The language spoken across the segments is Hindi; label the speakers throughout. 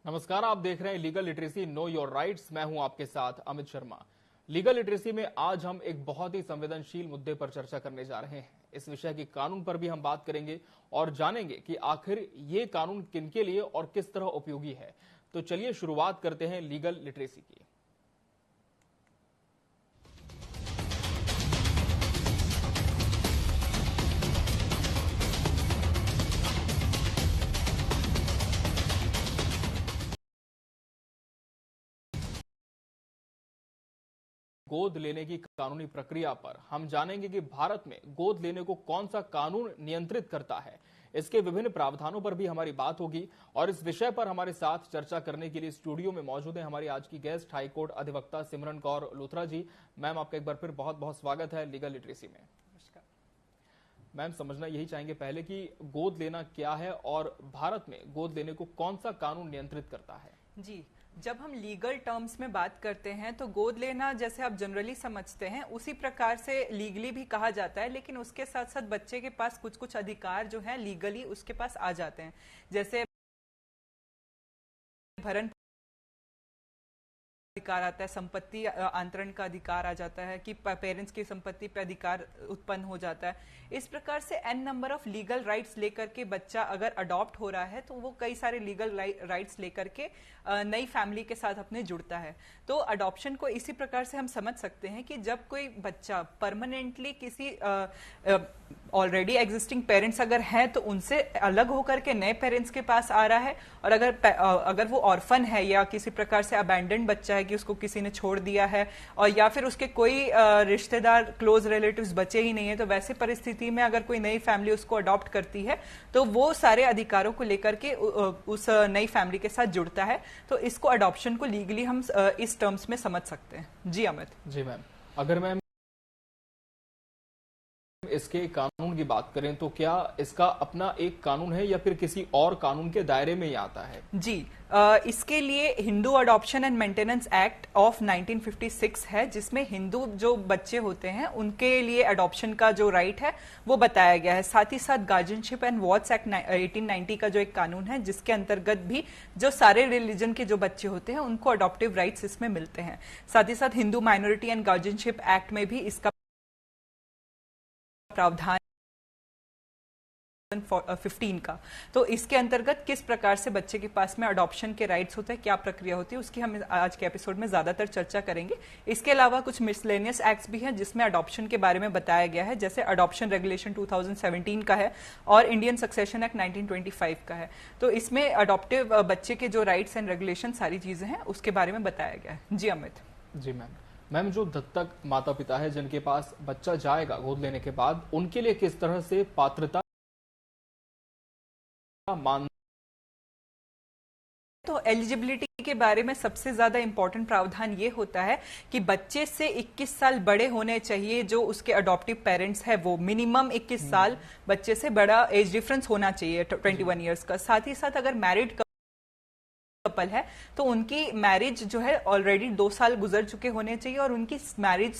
Speaker 1: नमस्कार, आप देख रहे हैं legal literacy know your rights. मैं हूं आपके साथ अमित शर्मा। लीगल लिटरेसी में आज हम एक बहुत ही संवेदनशील मुद्दे पर चर्चा करने जा रहे हैं। इस विषय के कानून पर भी हम बात करेंगे और जानेंगे कि आखिर ये कानून किनके लिए और किस तरह उपयोगी है। तो चलिए शुरुआत करते हैं लीगल लिटरेसी की। गोद लेने की कानूनी प्रक्रिया पर हम जानेंगे कि भारत में गोद लेने को कौन सा कानून नियंत्रित करता है। इसके विभिन्न प्रावधानों पर भी हमारी बात होगी और इस विषय पर हमारे साथ चर्चा करने के लिए स्टूडियो में मौजूद है हमारी आज की गेस्ट हाईकोर्ट अधिवक्ता सिमरन कौर लूथरा जी। मैम, आपका एक बार फिर बहुत बहुत स्वागत है लीगल लिटरेसी में। मैम, समझना यही चाहेंगे पहले कि गोद लेना क्या है और भारत में गोद लेने को कौन सा कानून नियंत्रित करता है।
Speaker 2: जी, जब हम लीगल टर्म्स में बात करते हैं तो गोद लेना जैसे आप जनरली समझते हैं उसी प्रकार से लीगली भी कहा जाता है, लेकिन उसके साथ साथ बच्चे के पास कुछ कुछ अधिकार जो है लीगली उसके पास आ जाते हैं। जैसे भरण अधिकार आता है, संपत्ति आंतरण का अधिकार आ जाता है कि पेरेंट्स की संपत्ति पे अधिकार उत्पन्न हो जाता है। इस प्रकार से n number of legal rights लेकर के बच्चा अगर अडॉप्ट हो रहा है तो वो कई सारे लीगल राइट्स लेकर के नई फैमिली के साथ अपने जुड़ता है। तो अडॉप्शन को इसी प्रकार से हम समझ सकते हैं कि जब कोई बच्चा परमानेंटली किसी ऑलरेडी एग्जिस्टिंग पेरेंट्स अगर हैं तो उनसे अलग होकर के नए पेरेंट्स के पास आ रहा है, और अगर वो ऑर्फन है या किसी प्रकार से अबैंडन्ड बच्चा है कि उसको किसी ने छोड़ दिया है और या फिर उसके कोई रिश्तेदार क्लोज रिलेटिव्स बचे ही नहीं है, तो वैसे परिस्थिति में अगर कोई नई फैमिली उसको अडॉप्ट करती है तो वो सारे अधिकारों को लेकर के उस नई फैमिली के साथ जुड़ता है। तो इसको अडॉप्शन को लीगली हम इस टर्म्स में समझ सकते हैं। जी अमित।
Speaker 1: जी मैम, अगर मैम इसके कानून की बात करें तो क्या इसका अपना एक कानून है या फिर किसी और कानून के दायरे में ही आता है?
Speaker 2: जी, इसके लिए Hindu adoption and maintenance act of 1956 है, जिसमें हिंदू जो बच्चे होते हैं उनके लिए अडॉप्शन का जो राइट है वो बताया गया है। साथ ही साथ गार्जियनशिप एंड वॉट्स एक्ट 1890 का जो एक कानून है जिसके अंतर्गत भी जो सारे रिलीजन के जो बच्चे होते हैं उनको अडॉप्टिव राइट्स इसमें मिलते हैं। साथ ही साथ Hindu minority and guardianship act में भी इसका प्रावधान 15 का। तो इसके अंतर्गत किस प्रकार से बच्चे के पास में अडॉप्शन के राइट्स होते हैं, क्या प्रक्रिया होती है, उसकी हम आज के एपिसोड में ज्यादातर चर्चा करेंगे। इसके अलावा कुछ मिसलेनियस एक्ट्स भी हैं जिसमें अडॉप्शन के बारे में बताया गया है, जैसे अडॉप्शन रेगुलेशन 2017 का है और इंडियन सक्सेशन एक्ट 1925 का है। तो इसमें अडॉप्टिव बच्चे के जो राइट्स एंड रेगुलेशन सारी चीजें हैं उसके बारे में बताया गया है। जी अमित।
Speaker 1: जी मैम, जो दत्तक माता पिता है जिनके पास बच्चा जाएगा गोद लेने के बाद, उनके लिए किस तरह से पात्रता मान?
Speaker 2: तो एलिजिबिलिटी के बारे में सबसे ज्यादा इंपॉर्टेंट प्रावधान ये होता है कि बच्चे से 21 साल बड़े होने चाहिए। जो उसके अडॉप्टिव पेरेंट्स है वो मिनिमम 21 साल बच्चे से बड़ा एज डिफरेंस होना चाहिए 21 ईयर्स का। साथ ही साथ अगर मैरिड कपल है तो उनकी मैरिज जो है ऑलरेडी 2 साल गुजर चुके होने चाहिए और उनकी मैरिज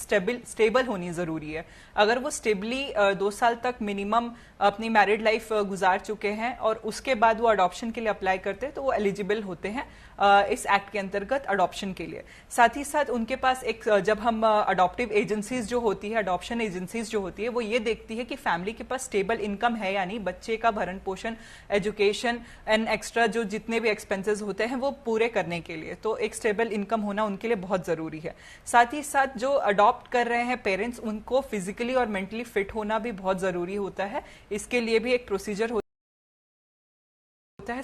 Speaker 2: स्टेबल होनी जरूरी है। अगर वो स्टेबली 2 साल तक मिनिमम अपनी मैरिड लाइफ गुजार चुके हैं और उसके बाद वो अडॉप्शन के लिए अप्लाई करते हैं तो वो एलिजिबल होते हैं इस एक्ट के अंतर्गत अडॉप्शन के लिए। साथ ही साथ उनके पास एक, जब हम अडॉप्टिव एजेंसीज जो होती है, अडॉप्शन एजेंसीज जो होती है, वो ये देखती है कि फैमिली के पास स्टेबल इनकम है, यानी बच्चे का भरण पोषण, एजुकेशन एंड एक्स्ट्रा जो जितने भी एक्सपेंसेस होते हैं वो पूरे करने के लिए, तो एक स्टेबल इनकम होना उनके लिए बहुत जरूरी है। साथ ही साथ जो अडॉप्ट कर रहे हैं पेरेंट्स, उनको फिजिकली और मेंटली फिट होना भी बहुत जरूरी होता है। इसके लिए भी एक प्रोसीजर होता है।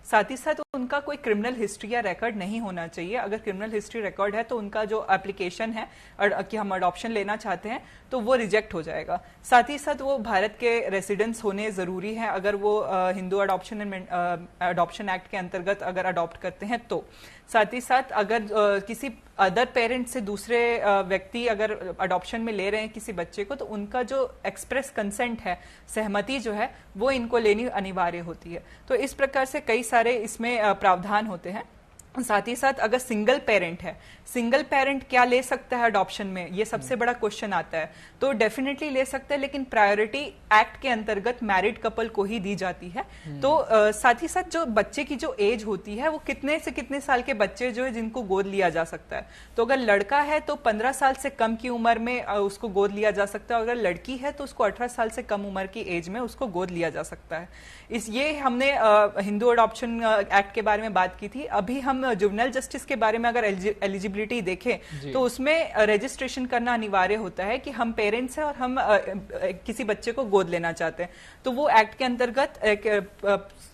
Speaker 2: साथ ही साथ उनका कोई क्रिमिनल हिस्ट्री या रिकॉर्ड नहीं होना चाहिए। अगर क्रिमिनल हिस्ट्री रिकॉर्ड है तो उनका जो एप्लीकेशन है कि हम अडॉप्शन लेना चाहते हैं तो वो रिजेक्ट हो जाएगा। साथ ही साथ वो भारत के रेसिडेंट्स होने जरूरी है अगर वो हिंदू अडॉप्शन एक्ट के अंतर्गत अगर अडॉप्ट करते हैं तो। साथ ही साथ अगर किसी अदर पेरेंट से दूसरे व्यक्ति अगर अडॉप्शन में ले रहे हैं किसी बच्चे को, तो उनका जो एक्सप्रेस कंसेंट है, सहमति जो है, वो इनको लेनी अनिवार्य होती है। तो इस प्रकार से कई सारे इसमें प्रावधान होते हैं। साथ ही साथ अगर सिंगल पेरेंट क्या ले सकता है अडॉप्शन में, ये सबसे बड़ा क्वेश्चन आता है। तो डेफिनेटली ले सकता है, लेकिन प्रायोरिटी एक्ट के अंतर्गत मैरिड कपल को ही दी जाती है। तो साथ ही साथ जो बच्चे की जो एज होती है वो कितने से कितने साल के बच्चे जो है जिनको गोद लिया जा सकता है। तो अगर लड़का है तो 15 साल से कम की उम्र में उसको गोद लिया जा सकता है, अगर लड़की है तो उसको 18 साल से कम उम्र की एज में उसको गोद लिया जा सकता है। ये हमने हिंदू अडॉप्शन एक्ट के बारे में बात की थी। अभी हम जुवेनाइल जस्टिस के बारे में अगर एलिजिबिलिटी देखें तो उसमें रजिस्ट्रेशन करना अनिवार्य होता है कि हम पेरेंट्स हैं और हम किसी बच्चे को गोद लेना चाहते हैं। तो वो एक्ट के अंतर्गत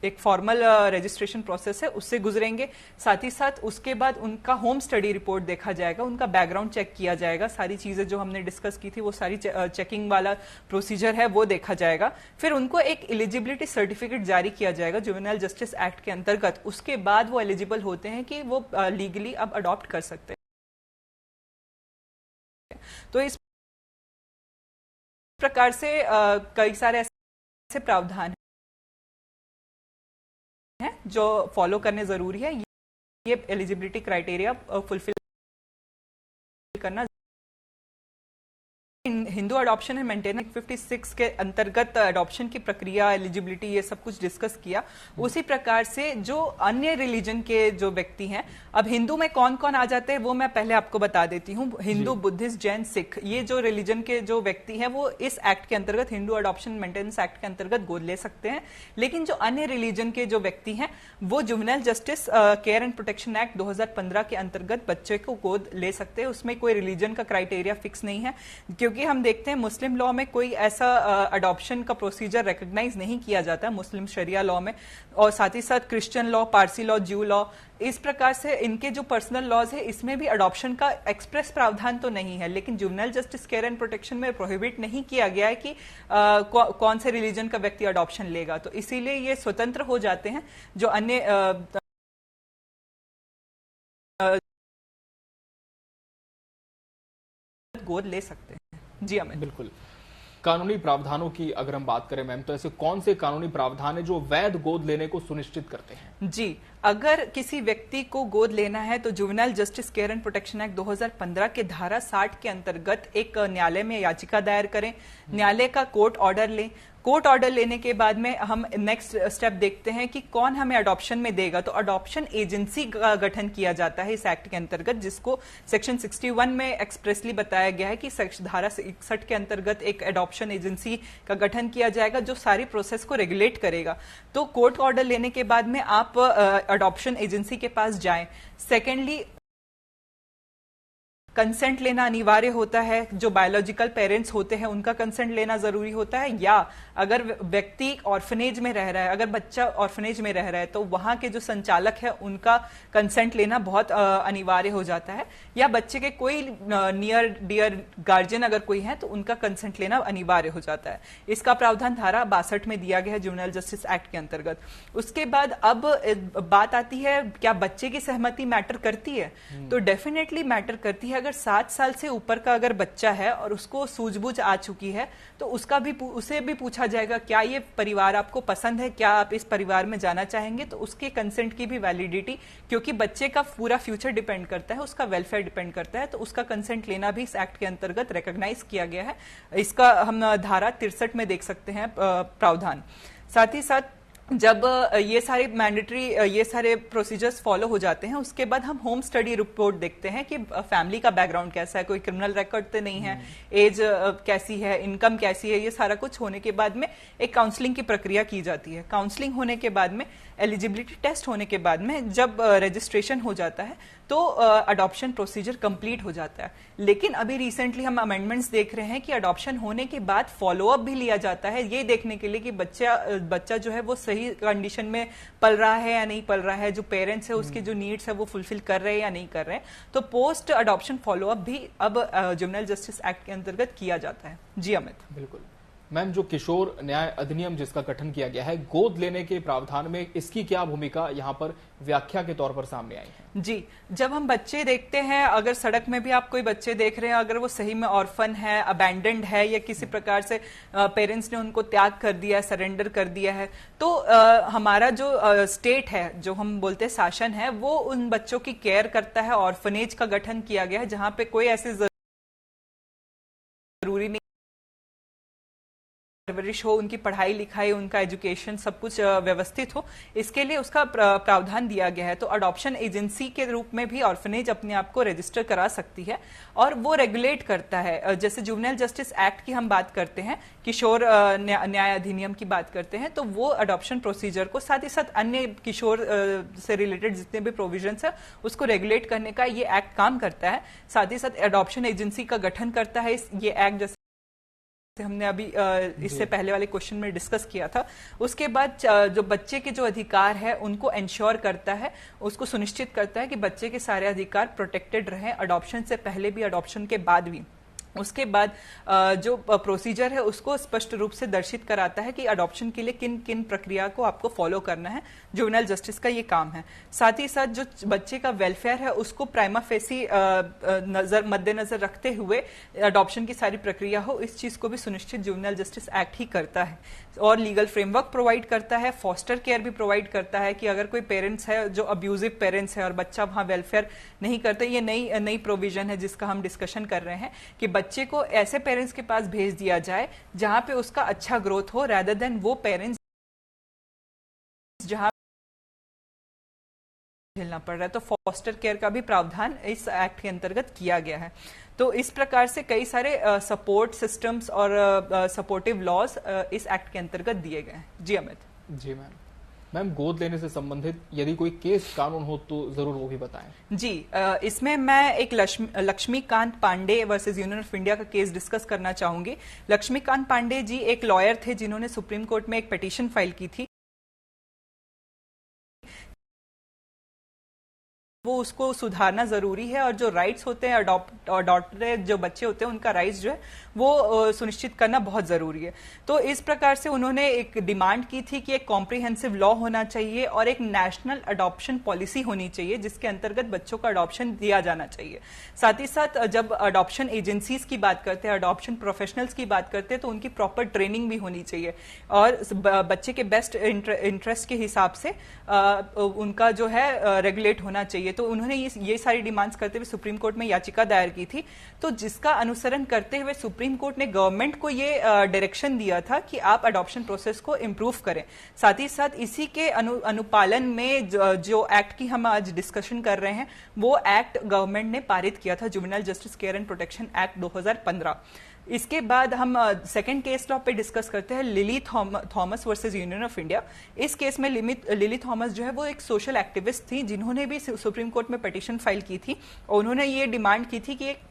Speaker 2: एक फॉर्मल रजिस्ट्रेशन प्रोसेस है, उससे गुजरेंगे। साथ ही साथ उसके बाद उनका होम स्टडी रिपोर्ट देखा जाएगा, उनका बैकग्राउंड चेक किया जाएगा, सारी चीजें जो हमने डिस्कस की थी वो सारी चेकिंग वाला प्रोसीजर है वो देखा जाएगा। फिर उनको एक एलिजिबिलिटी सर्टिफिकेट जारी किया जाएगा जुवेनाइल जस्टिस एक्ट के अंतर्गत। उसके बाद वो एलिजिबल होते हैं कि वो लीगली अब अडॉप्ट कर सकते हैं। तो इस प्रकार से कई सारे ऐसे प्रावधान हैं जो फॉलो करने जरूरी है। ये एलिजिबिलिटी क्राइटेरिया फुलफिल करना। हिंदू अडॉप्शन एंड मेंटेनेंस 56 के अंतर्गत अडॉप्शन की प्रक्रिया, एलिजिबिलिटी, ये सब कुछ डिस्कस किया। उसी प्रकार से जो अन्य रिलीजन के जो व्यक्ति हैं, अब हिंदू में कौन कौन आ जाते हैं वो मैं पहले आपको बता देती हूँ। हिंदू, बुद्धिस्ट, जैन, सिख, ये जो रिलीजन के जो व्यक्ति हैं वो इस एक्ट के अंतर्गत, हिंदू अडॉप्शन मेंटेनेंस एक्ट के अंतर्गत गोद ले सकते हैं। लेकिन जो अन्य रिलीजन के जो व्यक्ति हैं वो juvenile justice care and protection act 2015 के अंतर्गत बच्चे को गोद ले सकते हैं। उसमें कोई रिलीजन का क्राइटेरिया फिक्स नहीं है, क्योंकि हम देखते हैं मुस्लिम लॉ में कोई ऐसा अडॉप्शन का प्रोसीजर रिकॉग्नाइज नहीं किया जाता मुस्लिम शरिया लॉ में। और साथ ही साथ क्रिश्चियन लॉ, पारसी लॉ, ज्यू लॉ, इस प्रकार से इनके जो पर्सनल लॉज है इसमें भी अडॉप्शन का एक्सप्रेस प्रावधान तो नहीं है। लेकिन juvenile justice care and protection में प्रोहिबिट नहीं किया गया है कि कौन से रिलीजन का व्यक्ति अडॉप्शन लेगा। तो इसीलिए ये स्वतंत्र हो जाते हैं जो अन्य गोद ले सकते हैं। जी अमित।
Speaker 1: बिल्कुल। कानूनी प्रावधानों की अगर हम बात करें मैम, तो ऐसे कौन से कानूनी प्रावधान है जो वैध गोद लेने को सुनिश्चित करते हैं?
Speaker 2: जी, अगर किसी व्यक्ति को गोद लेना है तो juvenile justice care and protection act 2015 के धारा 60 के अंतर्गत एक न्यायालय में याचिका दायर करें, न्यायालय का कोर्ट ऑर्डर लें। कोर्ट ऑर्डर लेने के बाद में हम नेक्स्ट स्टेप देखते हैं कि कौन हमें अडॉप्शन में देगा। तो अडॉप्शन एजेंसी का गठन किया जाता है इस एक्ट के अंतर्गत, जिसको सेक्शन 61 में एक्सप्रेसली बताया गया है कि धारा 61 के अंतर्गत एक अडॉप्शन एजेंसी का गठन किया जाएगा जो सारी प्रोसेस को रेगुलेट करेगा। तो कोर्ट ऑर्डर लेने के बाद में आप अडॉप्शन एजेंसी के पास जाएं। सेकेंडली, कंसेंट लेना अनिवार्य होता है। जो बायोलॉजिकल पेरेंट्स होते हैं उनका कंसेंट लेना जरूरी होता है, या अगर व्यक्ति ऑर्फनेज में रह रहा है, अगर बच्चा ऑर्फनेज में रह रहा है तो वहां के जो संचालक है उनका कंसेंट लेना बहुत अनिवार्य हो जाता है, या बच्चे के कोई नियर डियर गार्जियन अगर कोई है तो उनका कंसेंट लेना अनिवार्य हो जाता है। इसका प्रावधान धारा 62 में दिया गया है जुवेनाइल जस्टिस एक्ट के अंतर्गत। उसके बाद अब बात आती है क्या बच्चे की सहमति मैटर करती है? तो डेफिनेटली मैटर करती है। अगर 7 साल से ऊपर का अगर बच्चा है और उसको सूझबूझ आ चुकी है तो उसे भी पूछा जाएगा क्या ये परिवार आपको पसंद है, क्या आप इस परिवार में जाना चाहेंगे। तो उसके कंसेंट की भी वैलिडिटी, क्योंकि बच्चे का पूरा फ्यूचर डिपेंड करता है, उसका वेलफेयर डिपेंड करता है, तो उसका कंसेंट लेना भी इस एक्ट के अंतर्गत रिकॉग्नाइज किया गया है। इसका हम धारा 63 में देख सकते हैं प्रावधान। साथ ही साथ जब ये सारे मैंडेटरी ये सारे प्रोसीजर्स फॉलो हो जाते हैं, उसके बाद हम होम स्टडी रिपोर्ट देखते हैं कि फैमिली का बैकग्राउंड कैसा है, कोई क्रिमिनल रिकॉर्ड तो नहीं है, एज कैसी है, इनकम कैसी है। ये सारा कुछ होने के बाद में एक काउंसलिंग की प्रक्रिया की जाती है। काउंसलिंग होने के बाद में, एलिजिबिलिटी टेस्ट होने के बाद में जब रजिस्ट्रेशन हो जाता है तो अडॉप्शन प्रोसीजर कंप्लीट हो जाता है। लेकिन अभी रिसेंटली हम अमेंडमेंट्स देख रहे हैं कि अडॉप्शन होने के बाद फॉलोअप भी लिया जाता है, ये देखने के लिए कि बच्चा जो है वो सही कंडीशन में पल रहा है या नहीं पल रहा है, जो पेरेंट्स है उसकी जो नीड्स है वो फुलफिल कर रहे हैं या नहीं कर रहे हैं। तो पोस्ट अडॉप्शन फॉलोअप भी अब जुवेनाइल जस्टिस एक्ट के अंतर्गत किया जाता है। जी अमित।
Speaker 1: बिल्कुल। मैम, जो किशोर न्याय अधिनियम जिसका गठन किया गया है, गोद लेने के प्रावधान में इसकी क्या भूमिका यहाँ पर व्याख्या के तौर पर सामने आई है?
Speaker 2: जी, जब हम बच्चे देखते हैं, अगर सड़क में भी आप कोई बच्चे देख रहे हैं, अगर वो सही में ऑर्फन है, अबैंडन्ड है या किसी प्रकार से पेरेंट्स ने उनको त्याग कर दिया, सरेंडर कर दिया है, तो हमारा जो स्टेट है, जो हम बोलते हैं शासन है, वो उन बच्चों की केयर करता है। ऑर्फनेज का गठन किया गया है जहां पे कोई ऐसे जरूरी नहीं परवरिश हो, उनकी पढ़ाई लिखाई, उनका एजुकेशन सब कुछ व्यवस्थित हो, इसके लिए उसका प्रावधान दिया गया है। तो अडॉप्शन एजेंसी के रूप में भी ऑर्फनेज अपने आप को रजिस्टर करा सकती है और वो रेगुलेट करता है। जैसे जुवेनाइल जस्टिस एक्ट की हम बात करते हैं, किशोर न्याय अधिनियम की बात करते हैं, तो वो अडॉप्शन प्रोसीजर को साथ ही साथ अन्य किशोर से रिलेटेड जितने भी प्रोविजंस है उसको रेगुलेट करने का ये एक्ट काम करता है। साथ ही साथ अडॉप्शन एजेंसी का गठन करता है ये एक्ट, जैसे हमने अभी इससे पहले वाले क्वेश्चन में डिस्कस किया था। उसके बाद जो बच्चे के जो अधिकार है उनको इंश्योर करता है, उसको सुनिश्चित करता है कि बच्चे के सारे अधिकार प्रोटेक्टेड रहें, अडॉप्शन से पहले भी, अडॉप्शन के बाद भी। उसके बाद जो प्रोसीजर है उसको स्पष्ट रूप से दर्शित कराता है कि अडॉप्शन के लिए किन किन प्रक्रिया को आपको फॉलो करना है। जुवेनाइल जस्टिस का ये काम है। साथ ही साथ जो बच्चे का वेलफेयर है उसको प्राइमा फेसी मद्देनजर रखते हुए अडॉप्शन की सारी प्रक्रिया हो, इस चीज को भी सुनिश्चित जुवेनाइल जस्टिस एक्ट ही करता है। और लीगल फ्रेमवर्क प्रोवाइड करता है, फॉस्टर केयर भी प्रोवाइड करता है कि अगर कोई पेरेंट्स है जो अब्यूजिव पेरेंट्स है और बच्चा वहां वेलफेयर नहीं करते, ये नई प्रोविजन है जिसका हम डिस्कशन कर रहे हैं कि बच्चे को ऐसे पेरेंट्स के पास भेज दिया जाए जहां पे उसका अच्छा ग्रोथ हो, रादर देन वो पेरेंट्स जहां झेलना पड़ रहा है। तो फॉस्टर केयर का भी प्रावधान इस एक्ट के अंतर्गत किया गया है। तो इस प्रकार से कई सारे सपोर्ट सिस्टम्स और सपोर्टिव लॉज इस एक्ट के अंतर्गत दिए गए हैं। जी अमित।
Speaker 1: जी मैम। मैम, गोद लेने से संबंधित यदि कोई केस कानून हो तो जरूर वो भी बताएं।
Speaker 2: जी, इसमें मैं एक Laxmikant Pandey versus Union of India का केस डिस्कस करना चाहूंगी। लक्ष्मीकांत पांडे जी एक लॉयर थे जिन्होंने सुप्रीम कोर्ट में एक पिटीशन फाइल की थी। वो उसको सुधारना जरूरी है और जो राइट्स होते हैं अडॉप्टेड जो बच्चे होते हैं उनका राइट्स जो है वो सुनिश्चित करना बहुत जरूरी है। तो इस प्रकार से उन्होंने एक डिमांड की थी कि एक कॉम्प्रिहेंसिव लॉ होना चाहिए और एक नेशनल अडॉप्शन पॉलिसी होनी चाहिए जिसके अंतर्गत बच्चों का अडॉप्शन दिया जाना चाहिए। साथ ही साथ जब अडॉप्शन एजेंसीज की बात करते हैं, अडॉप्शन प्रोफेशनल्स की बात करते हैं, तो उनकी प्रॉपर ट्रेनिंग भी होनी चाहिए और बच्चे के बेस्ट इंटरेस्ट के हिसाब से उनका जो है रेगुलेट होना चाहिए। तो उन्होंने ये सारी डिमांड्स करते हुए सुप्रीम कोर्ट में याचिका दायर की थी। तो जिसका अनुसरण करते हुए सुप्रीम कोर्ट ने गवर्नमेंट को ये डायरेक्शन दिया था कि आप अडॉप्शन प्रोसेस को इम्प्रूव करें। साथ ही साथ इसी के अनुपालन में जो एक्ट की हम आज डिस्कशन कर रहे हैं वो एक्ट गवर्नमेंट ने पारित किया था, juvenile justice care and protection act 2015। इसके बाद हम सेकंड केस लॉ पे डिस्कस करते हैं, lily Thomas versus Union of India. इस केस में लिली थॉमस जो है वो एक सोशल एक्टिविस्ट थी जिन्होंने भी सुप्रीम कोर्ट में पिटीशन फाइल की थी और उन्होंने ये डिमांड की थी कि एक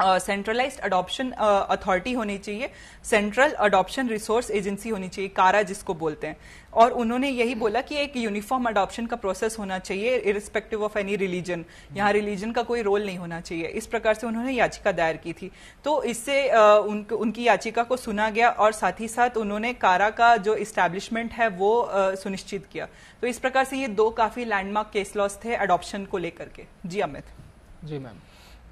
Speaker 2: सेंट्रलाइज्ड अडॉप्शन अथॉरिटी होनी चाहिए, सेंट्रल अडॉप्शन रिसोर्स एजेंसी होनी चाहिए, कारा जिसको बोलते हैं। और उन्होंने यही बोला कि एक यूनिफॉर्म अडॉप्शन का प्रोसेस होना चाहिए इरिस्पेक्टिव ऑफ एनी रिलीजन, यहाँ रिलीजन का कोई रोल नहीं होना चाहिए। इस प्रकार से उन्होंने याचिका दायर की थी। तो इससे उनकी याचिका को सुना गया और साथ ही साथ उन्होंने कारा का जो इस्टेब्लिशमेंट है वो सुनिश्चित किया। तो इस प्रकार से ये दो काफी लैंडमार्क केस लॉज थे अडॉप्शन को लेकर के। जी अमित।
Speaker 1: जी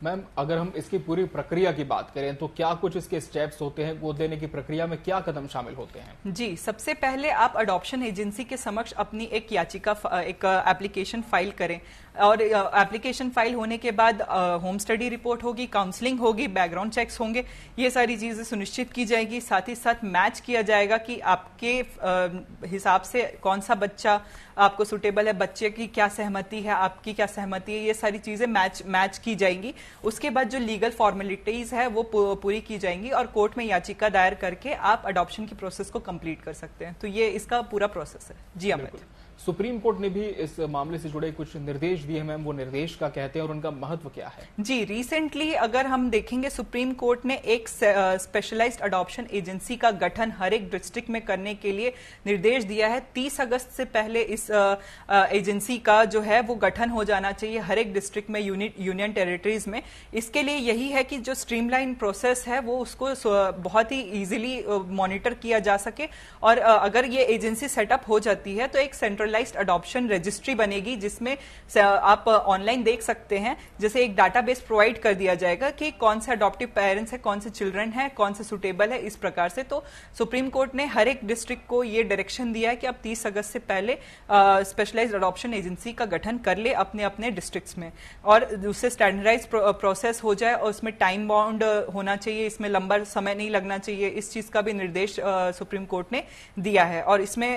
Speaker 1: मैम, अगर हम इसकी पूरी प्रक्रिया की बात करें तो क्या कुछ इसके स्टेप्स होते हैं? गोद लेने की प्रक्रिया में क्या कदम शामिल होते हैं?
Speaker 2: जी, सबसे पहले आप अडॉप्शन एजेंसी के समक्ष अपनी एक याचिका, एक एप्लीकेशन फाइल करें और एप्लीकेशन फाइल होने के बाद होम स्टडी रिपोर्ट होगी, काउंसलिंग होगी, बैकग्राउंड चेक्स होंगे, ये सारी चीजें सुनिश्चित की जाएगी। साथ ही साथ मैच किया जाएगा कि आपके हिसाब से कौन सा बच्चा आपको सुटेबल है, बच्चे की क्या सहमति है, आपकी क्या सहमति है, ये सारी चीजें मैच की जाएंगी। उसके बाद जो लीगल फॉर्मेलिटीज है वो पूरी की जाएंगी और कोर्ट में याचिका दायर करके आप अडॉप्शन की प्रोसेस को कंप्लीट कर सकते हैं। तो ये इसका पूरा प्रोसेस है। जी अमित।
Speaker 1: सुप्रीम कोर्ट ने भी इस मामले से जुड़े कुछ निर्देश भी है मैम, वो निर्देश का कहते हैं और उनका महत्व क्या है?
Speaker 2: जी, रिसेंटली अगर हम देखेंगे सुप्रीम कोर्ट ने एक स्पेशलाइज्ड अडॉप्शन एजेंसी का गठन हर एक डिस्ट्रिक्ट में करने के लिए निर्देश दिया है। 30 अगस्त से पहले इस एजेंसी का जो है वो गठन हो जाना चाहिए हर एक डिस्ट्रिक्ट में, यूनियन टेरिटरीज में। इसके लिए यही है कि जो स्ट्रीमलाइन प्रोसेस है वो उसको बहुत ही इजीली मॉनिटर किया जा सके, और अगर ये एजेंसी सेटअप हो जाती है तो एक सेंट्रलाइज्ड अडॉप्शन रजिस्ट्री बनेगी जिसमें आप ऑनलाइन देख सकते हैं, जैसे एक डाटाबेस प्रोवाइड कर दिया जाएगा कि कौन से अडॉप्टिव पेरेंट्स है, कौन से चिल्ड्रन है, कौन से सुटेबल है, इस प्रकार से। तो सुप्रीम कोर्ट ने हर एक डिस्ट्रिक्ट को ये डायरेक्शन दिया है कि आप 30 अगस्त से पहले स्पेशलाइज्ड अडॉप्शन एजेंसी का गठन कर ले अपने अपने डिस्ट्रिक्ट्स में, और उससे स्टैंडर्डाइज प्रोसेस हो जाए और उसमें टाइम बाउंड होना चाहिए, इसमें लंबा समय नहीं लगना चाहिए। इस चीज का भी निर्देश सुप्रीम कोर्ट ने दिया है, और इसमें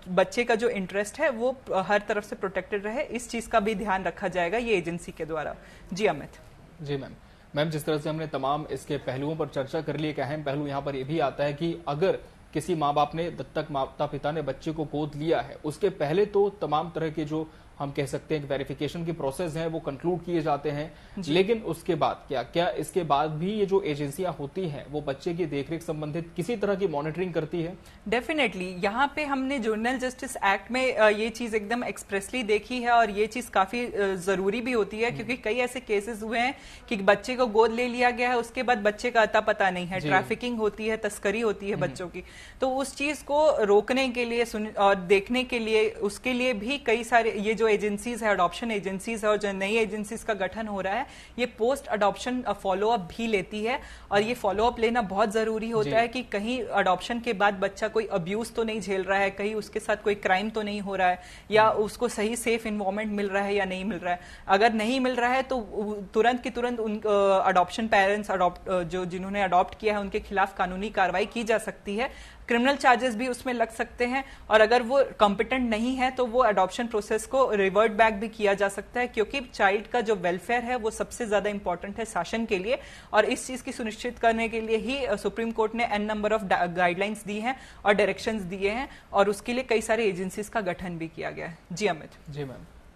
Speaker 2: बच्चे का जो इंटरेस्ट है वो हर तरफ से प्रोटेक्टेड रहे, इस चीज का भी ध्यान रखा जाएगा ये एजेंसी के द्वारा। जी अमित।
Speaker 1: जी मैम, जिस तरह से हमने तमाम इसके पहलुओं पर चर्चा कर ली, एक अहम पहलू यहाँ पर यह भी आता है कि अगर किसी माँ बाप ने, दत्तक माता पिता ने बच्चे को गोद लिया है, उसके पहले तो तमाम तरह के जो हम कह सकते हैं वेरिफिकेशन की प्रोसेस हैं वो कंक्लूड किए जाते हैं, लेकिन उसके बाद क्या इसके बाद भी ये जो एजेंसियां होती हैं वो बच्चे की देखरेख संबंधित किसी तरह की मॉनिटरिंग करती है?
Speaker 2: डेफिनेटली, यहाँ पे हमने जुवेनाइल जस्टिस एक्ट में ये चीज एकदम एक्सप्रेसली देखी है, और ये चीज काफी जरूरी भी होती है, क्योंकि कई ऐसे केसेस हुए हैं कि बच्चे को गोद ले लिया गया है, उसके बाद बच्चे का अता पता नहीं है, ट्रैफिकिंग होती है, तस्करी होती है बच्चों की। तो उस चीज को रोकने के लिए और देखने के लिए, उसके लिए भी कई सारे ये जो एजेंसीज है, अडॉप्शन एजेंसीज है, और जो नई एजेंसीज का गठन हो रहा है, ये पोस्ट अडॉप्शन फॉलोअप भी लेती है, और ये फॉलोअप लेना बहुत जरूरी होता है कि कहीं अडॉप्शन के बाद बच्चा कोई अब्यूज तो नहीं झेल रहा है, कहीं उसके साथ कोई क्राइम तो नहीं हो रहा है, या उसको सही सेफ इन्वायरमेंट मिल रहा है या नहीं मिल रहा है। अगर नहीं मिल रहा है तो तुरंत की तुरंत उन अडॉप्शन पेरेंट्स जो जिन्होंने अडॉप्ट किया है उनके खिलाफ कानूनी कार्रवाई की जा सकती है, क्रिमिनल चार्जेस भी उसमें लग सकते हैं, और अगर वो कॉम्पिटेंट नहीं है तो वो अडॉप्शन प्रोसेस को रिवर्ट बैक भी किया जा सकता है, क्योंकि चाइल्ड का जो वेलफेयर है वो सबसे ज्यादा इंपॉर्टेंट है शासन के लिए, और इस चीज की सुनिश्चित करने के लिए ही सुप्रीम कोर्ट ने एन नंबर ऑफ गाइडलाइंस दी हैं और डायरेक्शंस दिए हैं, और उसके लिए कई सारे एजेंसीज का गठन भी किया गया है। जी अमित।
Speaker 1: जी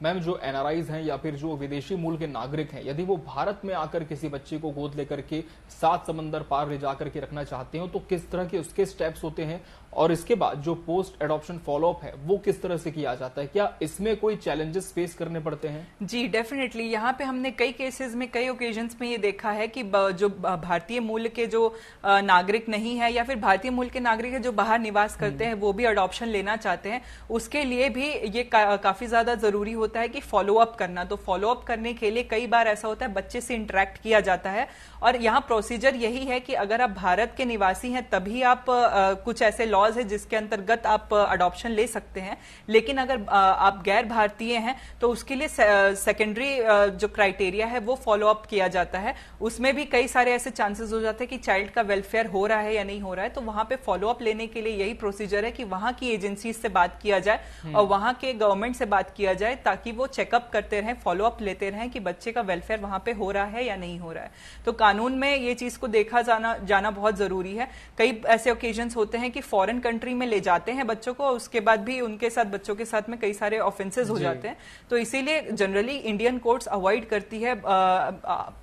Speaker 1: मैम, जो एनआरआईज हैं या फिर जो विदेशी मूल के नागरिक हैं, यदि वो भारत में आकर किसी बच्चे को गोद लेकर के 7 समंदर पार ले जाकर के रखना चाहते हो तो किस तरह के उसके स्टेप्स होते हैं, और इसके बाद जो पोस्ट एडॉप्शन फॉलोअप है वो किस तरह से किया जाता है? क्या इसमें कोई चैलेंजेस फेस करने पड़ते हैं?
Speaker 2: जी डेफिनेटली, यहाँ पे हमने कई केसेस में, कई ओकेजन्स में ये देखा है कि जो भारतीय मूल के जो नागरिक नहीं है, या फिर भारतीय मूल के नागरिक है जो बाहर निवास करते हैं, वो भी अडॉप्शन लेना चाहते हैं, उसके लिए भी ये काफी ज्यादा जरूरी होता है कि फॉलोअप करना। तो फॉलोअप करने के लिए कई बार ऐसा होता है बच्चे से इंटरेक्ट किया जाता है, और यहाँ प्रोसीजर यही है कि अगर आप भारत के निवासी हैं तभी आप कुछ ऐसे लॉज है जिसके अंतर्गत आप अडॉप्शन ले सकते हैं, लेकिन अगर आप गैर भारतीय हैं तो उसके लिए सेकेंडरी जो क्राइटेरिया है वो फॉलो अप किया जाता है। उसमें भी कई सारे ऐसे चांसेस हो जाते हैं कि चाइल्ड का वेलफेयर हो रहा है या नहीं हो रहा है, तो वहां पे फॉलो अप लेने के लिए यही प्रोसीजर है कि वहां की एजेंसी से बात किया जाए और वहां के गवर्नमेंट से बात किया जाए, ताकि वो चेकअप करते रहें, फॉलो अप लेते रहें कि बच्चे का वेलफेयर वहां पे हो रहा है या नहीं हो रहा है। तो कानून में ये चीज को देखा जाना बहुत जरूरी है। कई ऐसे ओकेजन्स होते हैं कि फॉरेन कंट्री में ले जाते हैं बच्चों को, उसके बाद भी उनके साथ, बच्चों के साथ में कई सारे ऑफेंसेस हो जाते हैं, तो इसीलिए जनरली इंडियन कोर्ट्स अवॉइड करती है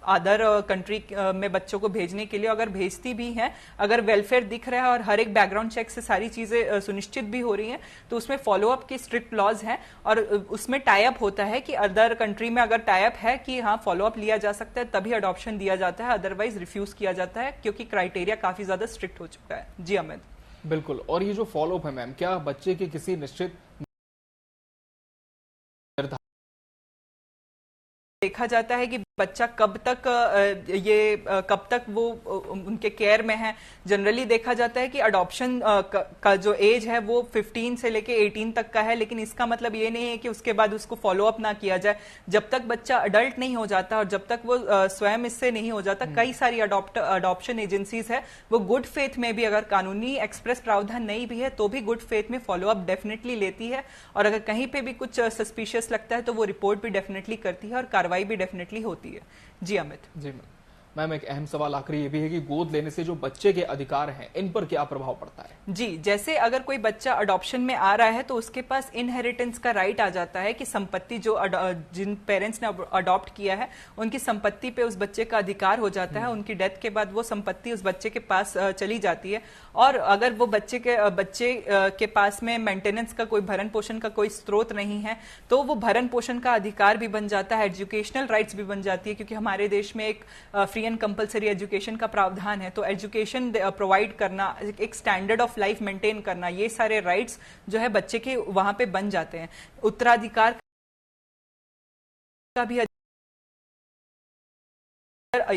Speaker 2: अदर कंट्री में बच्चों को भेजने के लिए। अगर भेजती भी हैं, अगर वेलफेयर दिख रहा है और हर एक बैकग्राउंड चेक से सारी चीजें सुनिश्चित भी हो रही हैं, तो उसमें फॉलोअप की स्ट्रिक्ट लॉज हैं, और उसमें टाई अप होता है कि अदर कंट्री में अगर टाई अप है कि हाँ फॉलोअप लिया जा सकता है तभी अडॉप्शन दिया जाता है, अदरवाइज रिफ्यूज किया जाता है, क्योंकि क्राइटेरिया काफी ज्यादा स्ट्रिक्ट हो चुका है। जी अमित।
Speaker 1: बिल्कुल। और ये जो फॉलोअप है मैम, क्या बच्चे के किसी निश्चित
Speaker 2: देखा जाता है कि बच्चा कब तक वो उनके केयर में है? जनरली देखा जाता है कि अडॉप्शन का जो एज है वो 15 से लेके 18 तक का है, लेकिन इसका मतलब ये नहीं है कि उसके बाद उसको फॉलो अप ना किया जाए। जब तक बच्चा अडल्ट नहीं हो जाता और जब तक वो स्वयं इससे नहीं हो जाता, कई सारी अडॉप्शन एजेंसीज है वो गुड फेथ में भी, अगर कानूनी एक्सप्रेस प्रावधान नहीं भी है तो भी गुड फेथ में फॉलो अप डेफिनेटली लेती है, और अगर कहीं पे भी कुछ सस्पिशियस लगता है तो वो रिपोर्ट भी डेफिनेटली करती है और कार्रवाई भी डेफिनेटली होती है। जी अमित।
Speaker 1: जी मैम, मैम एक अहम सवाल आखिर ये भी है कि गोद लेने से जो बच्चे के अधिकार हैं इन पर क्या प्रभाव पड़ता है?
Speaker 2: जी, जैसे अगर कोई बच्चा अडॉप्शन में आ रहा है तो उसके पास इनहेरिटेंस का राइट आ जाता है कि संपत्ति जो जिन पेरेंट्स ने अडॉप्ट किया है उनकी संपत्ति पे उस बच्चे का अधिकार हो जाता है। उनकी डेथ के बाद वो संपत्ति उस बच्चे के पास चली जाती है, और अगर वो बच्चे के पास में मेंटेनेंस का कोई भरण पोषण का कोई स्रोत नहीं है तो वो भरण पोषण का अधिकार भी बन जाता है, एजुकेशनल राइट्स भी बन जाती है, क्योंकि हमारे देश में एक फ्री एंड कंपलसरी एजुकेशन का प्रावधान है। तो एजुकेशन प्रोवाइड करना, एक स्टैंडर्ड ऑफ लाइफ मेंटेन करना, ये सारे राइट्स जो है बच्चे के वहां पे बन जाते हैं। उत्तराधिकार का भी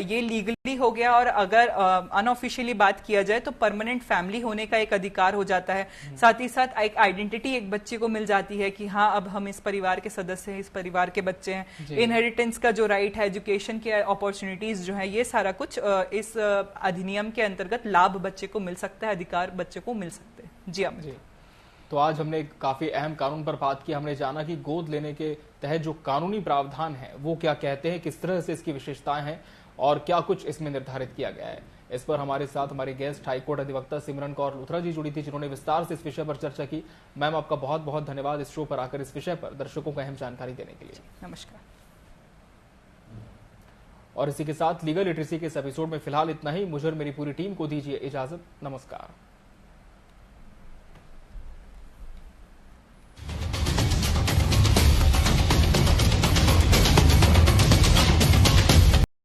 Speaker 2: ये लीगली हो गया, और अगर अनऑफिशियली बात किया जाए तो परमानेंट फैमिली होने का एक अधिकार हो जाता है। साथ ही साथ एक आइडेंटिटी एक बच्चे को मिल जाती है कि हाँ अब हम इस परिवार के सदस्य हैं, इस परिवार के बच्चे हैं। इनहेरिटेंस का जो राइट है, एजुकेशन के अपॉर्चुनिटीज जो है, ये सारा कुछ इस अधिनियम के अंतर्गत लाभ बच्चे को मिल सकता है, अधिकार बच्चे को मिल सकते हैं। जी अमित।
Speaker 1: तो आज हमने काफी अहम कानून पर बात की। हमने जाना कि गोद लेने के तहत जो कानूनी प्रावधान है वो क्या कहते हैं, किस तरह से इसकी विशेषताएं हैं और क्या कुछ इसमें निर्धारित किया गया है। इस पर हमारे साथ हमारे गेस्ट हाईकोर्ट अधिवक्ता सिमरन कौर लुथरा जी जुड़ी थी, जिन्होंने विस्तार से इस विषय पर चर्चा की। मैम आपका बहुत बहुत धन्यवाद इस शो पर आकर इस विषय पर दर्शकों को अहम जानकारी देने के लिए।
Speaker 2: नमस्कार।
Speaker 1: और इसी के साथ लीगल लिटरेसी के इस एपिसोड में फिलहाल इतना ही। मुझे और मेरी पूरी टीम को दीजिए इजाजत। नमस्कार।